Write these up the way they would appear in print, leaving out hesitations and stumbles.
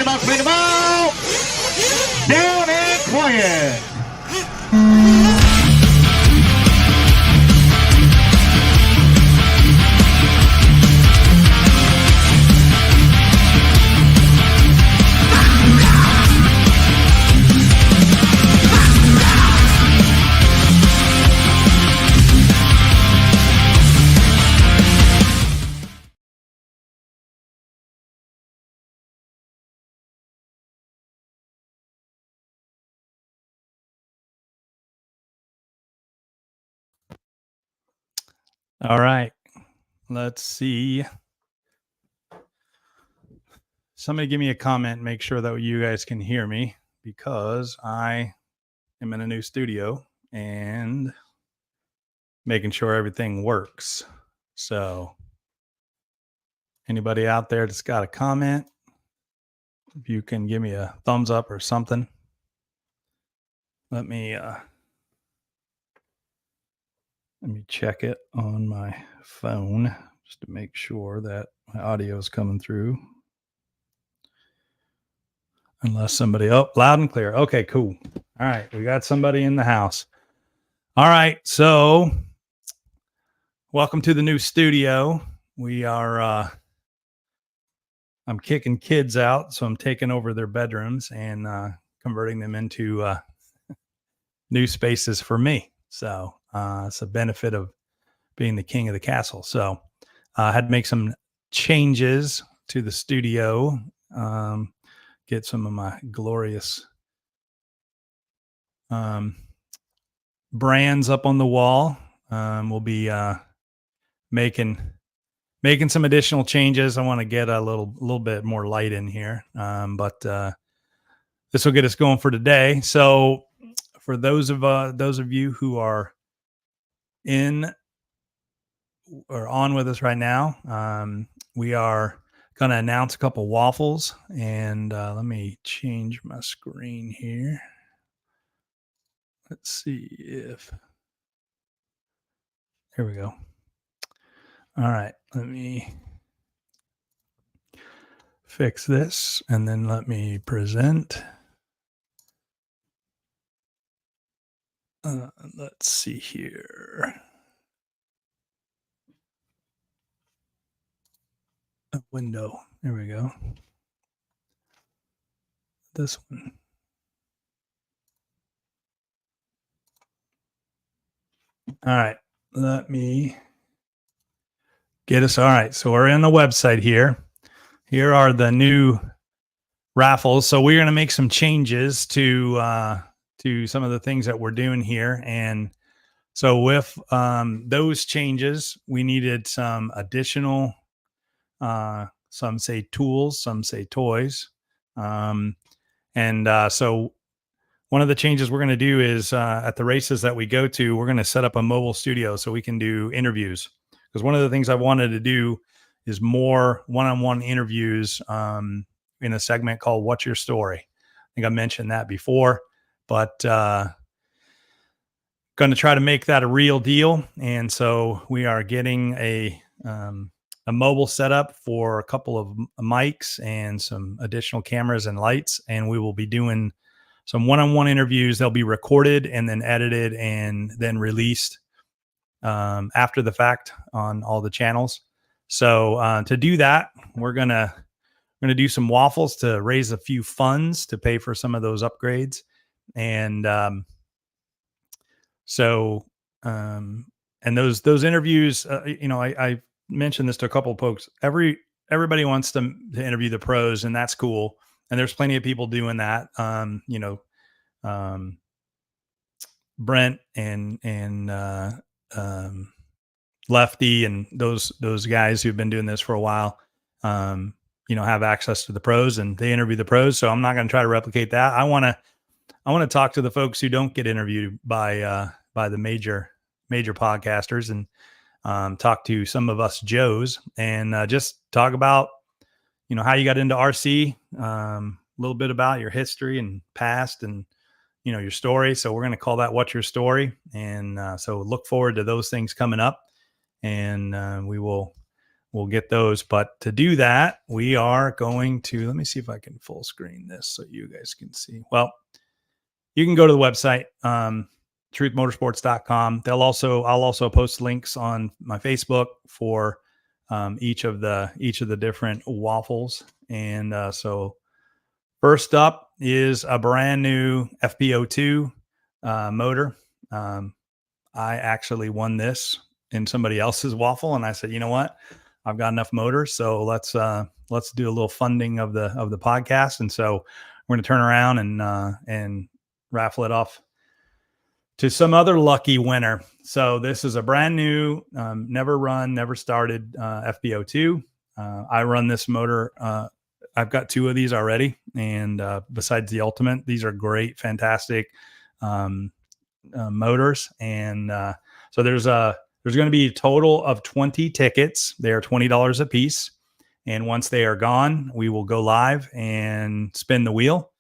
Swing the ball. Down and quiet. All right. Let's see. Somebody give me a comment. Make sure that you guys can hear me because I am in a new studio and making sure everything works. So anybody out there that's got a comment, if you can give me a thumbs up or something. Let me check it on my phone just to make sure that my audio is coming through. Unless somebody, loud and clear. Okay, cool. All right, we got somebody in the house. All right, so welcome to the new studio. We are, I'm kicking kids out, so I'm taking over their bedrooms and converting them into new spaces for me. So it's a benefit of being the king of the castle. So I had to make some changes to the studio, get some of my glorious brands up on the wall. We'll be making some additional changes. I want to get a little bit more light in here, but this will get us going for today. So for those of you who are in or on with us right now, we are going to announce a couple waffles, and let me change my screen here. Let's see if here we go. All right, let me fix this and then let me present. Let's see here. A window. There we go. This one. All right, let me get us. All right, so we're on the website here. Here are the new raffles. So we're going to make some changes to some of the things that we're doing here. And so with those changes, we needed some additional, some say tools, some say toys. So one of the changes we're going to do is at the races that we go to, we're going to set up a mobile studio so we can do interviews. Because one of the things I wanted to do is more one-on-one interviews in a segment called What's Your Story? I think I mentioned that before, but going to try to make that a real deal. And so we are getting a mobile setup for a couple of mics and some additional cameras and lights. And we will be doing some one-on-one interviews. They'll be recorded and then edited and then released after the fact on all the channels. So to do that, we're gonna do some waffles to raise a few funds to pay for some of those upgrades. And and those interviews, I mentioned this to a couple of folks. Everybody wants to interview the pros, and that's cool. And there's plenty of people doing that. Brent and Lefty and those guys who've been doing this for a while, have access to the pros and they interview the pros. So I'm not going to try to replicate that. I want to talk to the folks who don't get interviewed by the major podcasters and talk to some of us Joes and just talk about, how you got into RC, a little bit about your history and past and, your story. So we're going to call that What's Your Story? And so look forward to those things coming up. And we will we'll get those. But to do that, we are going to, let me see if I can full screen this so you guys can see. Well, you can go to the website, truthmotorsports.com. I'll also post links on my Facebook for each of the different waffles. And so first up is a brand new FPO2 motor. I actually won this in somebody else's waffle, and I said, you know what? I've got enough motors, so let's do a little funding of the podcast. And so we're going to turn around and raffle it off to some other lucky winner. So this is a brand new, never started FPO2. I run this motor. I've got 2 of these already, and besides the Ultimate, these are great, fantastic motors. And so there's going to be a total of 20 tickets. They are $20 a piece. And once they are gone, we will go live and spin the wheel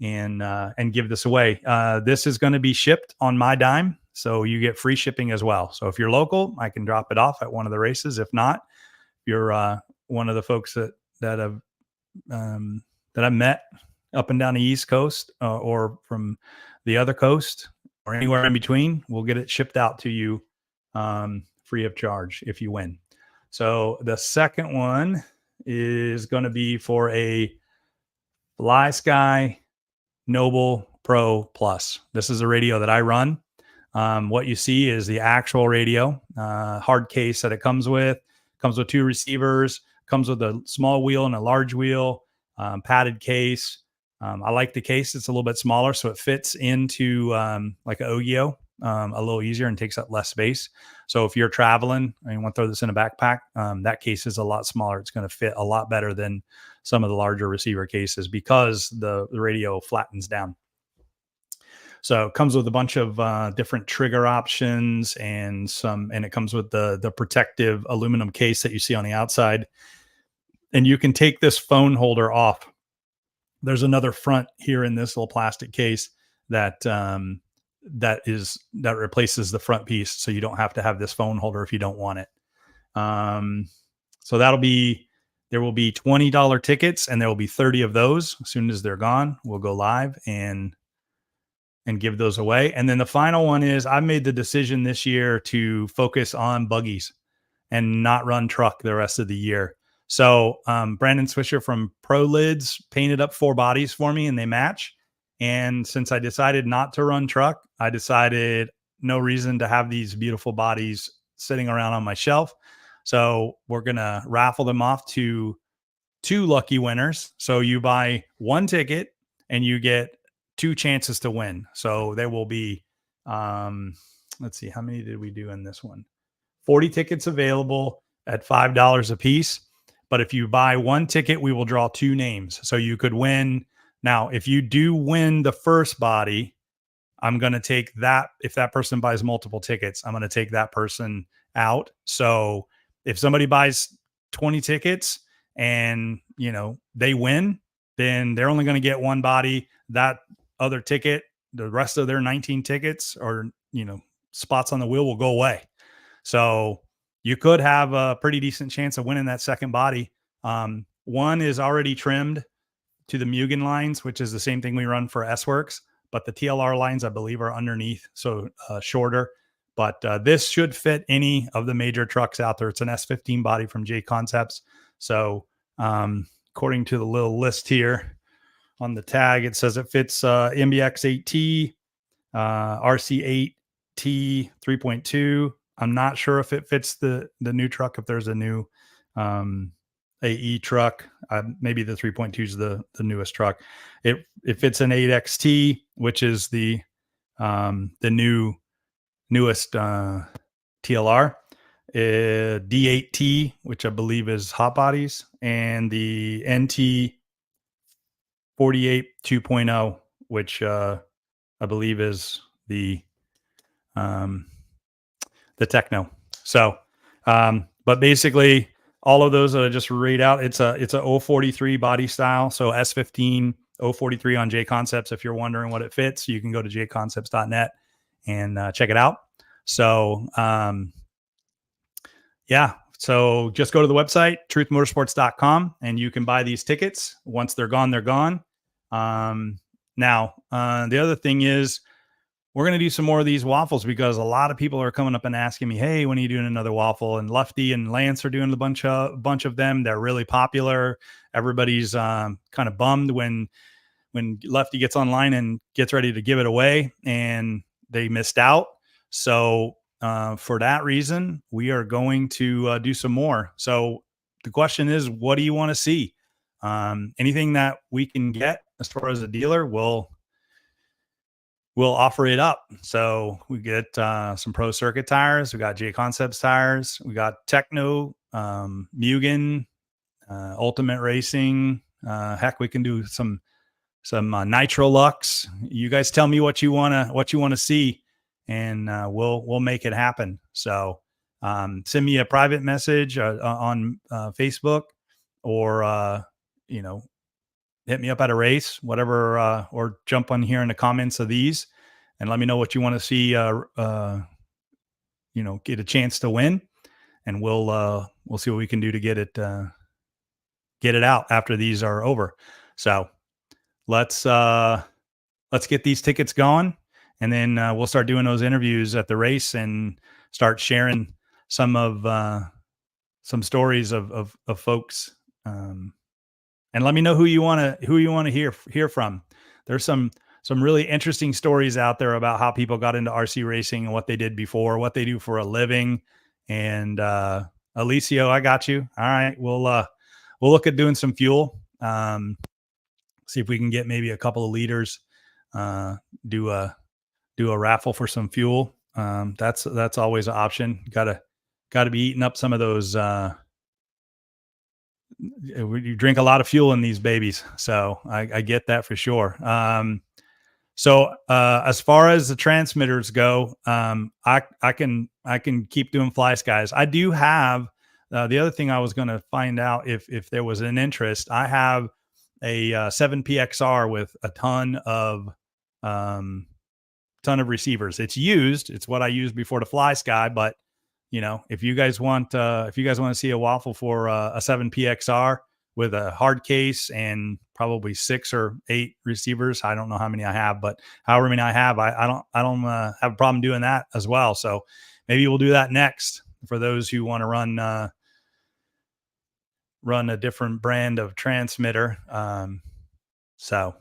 and give this away. This is going to be shipped on my dime, so you get free shipping as well. So if you're local, I can drop it off at one of the races. If not, if you're one of the folks that I've met up and down the East Coast or from the other coast or anywhere in between, we'll get it shipped out to you free of charge if you win. So the second one is going to be for a Fly Sky Noble Pro Plus. This is a radio that I run. What you see is the actual radio, hard case that it comes with 2 receivers, comes with a small wheel and a large wheel, padded case. I like the case. It's a little bit smaller, so it fits into like an Ogio a little easier and takes up less space. So if you're traveling and you want to throw this in a backpack, that case is a lot smaller. It's going to fit a lot better than some of the larger receiver cases because the radio flattens down. So it comes with a bunch of different trigger options and it comes with the protective aluminum case that you see on the outside. And you can take this phone holder off. There's another front here in this little plastic case that replaces the front piece, so you don't have to have this phone holder if you don't want it. So there will be $20 tickets, and there will be 30 of those. As soon as they're gone, we'll go live and give those away. And then the final one is I made the decision this year to focus on buggies and not run truck the rest of the year. So Brandon Swisher from Pro Lids painted up 4 bodies for me, and they match. And since I decided not to run truck, I decided no reason to have these beautiful bodies sitting around on my shelf. So we're going to raffle them off to 2 lucky winners. So you buy 1 ticket and you get 2 chances to win. So there will be, let's see, how many did we do in this one? 40 tickets available at $5 a piece. But if you buy 1 ticket, we will draw 2 names. So you could win. Now, if you do win the first body, I'm going to take that. If that person buys multiple tickets, I'm going to take that person out. So if somebody buys 20 tickets and, they win, then they're only going to get 1 body. That other ticket, the rest of their 19 tickets or, spots on the wheel will go away. So you could have a pretty decent chance of winning that second body. One is already trimmed to the Mugen lines, which is the same thing we run for S-Works, but the TLR lines, I believe, are underneath, so shorter. But this should fit any of the major trucks out there. It's an S15 body from J Concepts. So according to the little list here on the tag, it says it fits MBX 8T, RC 8T 3.2. I'm not sure if it fits the new truck, if there's a new AE truck. Maybe the 3.2 is the newest truck. It fits an 8XT, which is the newest TLR. D8T, which I believe is hot bodies, and the NT 48 2.0, which I believe is the Techno. So, but basically all of those that I just read out, it's a 043 body style. So S15 043 on J Concepts. If you're wondering what it fits, you can go to jconcepts.net and check it out. So, yeah, So just go to the website, truthmotorsports.com, and you can buy these tickets. Once they're gone, they're gone. Now, the other thing is, we're going to do some more of these waffles because a lot of people are coming up and asking me, "Hey, when are you doing another waffle?" And Lefty and Lance are doing a bunch of them. They're really popular. Everybody's kind of bummed when Lefty gets online and gets ready to give it away, and they missed out. So for that reason, we are going to do some more. So the question is, what do you want to see? Anything that we can get as far as a dealer, we'll offer it up. So we get some Pro Circuit tires. We got J Concepts tires. We got Techno, Mugen, Ultimate Racing. Heck, we can do some Nitro Lux. You guys tell me what you wanna see, and we'll make it happen. So send me a private message on Facebook, or hit me up at a race, whatever, or jump on here in the comments of these and let me know what you want to see, get a chance to win, and we'll see what we can do to get it out after these are over. So let's get these tickets going, and then we'll start doing those interviews at the race and start sharing some stories of folks. And let me know who you want to hear from. There's some really interesting stories out there about how people got into RC racing and what they did before, what they do for a living. And Alicio, I got you. All right, we'll look at doing some fuel. See if we can get maybe a couple of liters. Do a raffle for some fuel. That's always an option. Got to be eating up some of those. You drink a lot of fuel in these babies, so I get that for sure. So as far as the transmitters go, I can keep doing fly skies. I do have the other thing I was going to find out if there was an interest. I have a 7PXR with a ton of receivers. It's used. It's what I used before the fly sky, but if you guys want to see a waffle for a 7PXR with a hard case and probably 6 or 8 receivers, I don't know how many I have, but however many I have, I don't have a problem doing that as well. So maybe we'll do that next for those who want to run a different brand of transmitter. So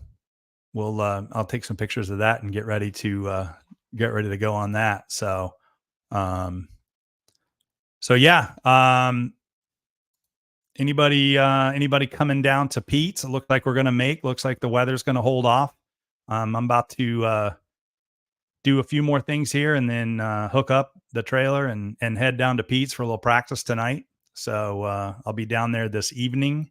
we'll I'll take some pictures of that and get ready to go on that. So yeah. Anybody coming down to Pete's? It looks like looks like the weather's going to hold off. I'm about to do a few more things here and then hook up the trailer and head down to Pete's for a little practice tonight. So I'll be down there this evening,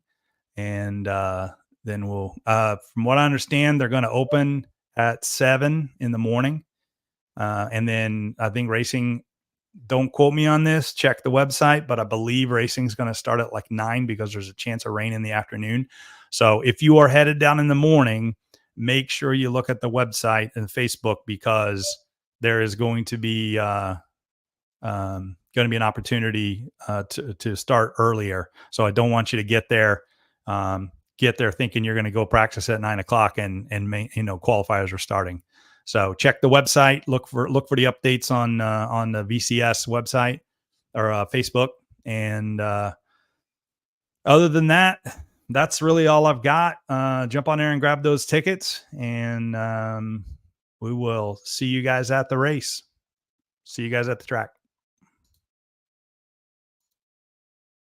and then we'll from what I understand, they're going to open at 7 in the morning, and then I think racing, don't quote me on this, check the website, but I believe racing is going to start at like 9 because there's a chance of rain in the afternoon. So if you are headed down in the morning, make sure you look at the website and Facebook, because there is going to be an opportunity to start earlier. So I don't want you to get there thinking you're going to go practice at 9 o'clock and qualifiers are starting. So check the website, look for the updates on the VCS website or Facebook. And other than that, that's really all I've got. Jump on there and grab those tickets, and we will see you guys at the race. See you guys at the track.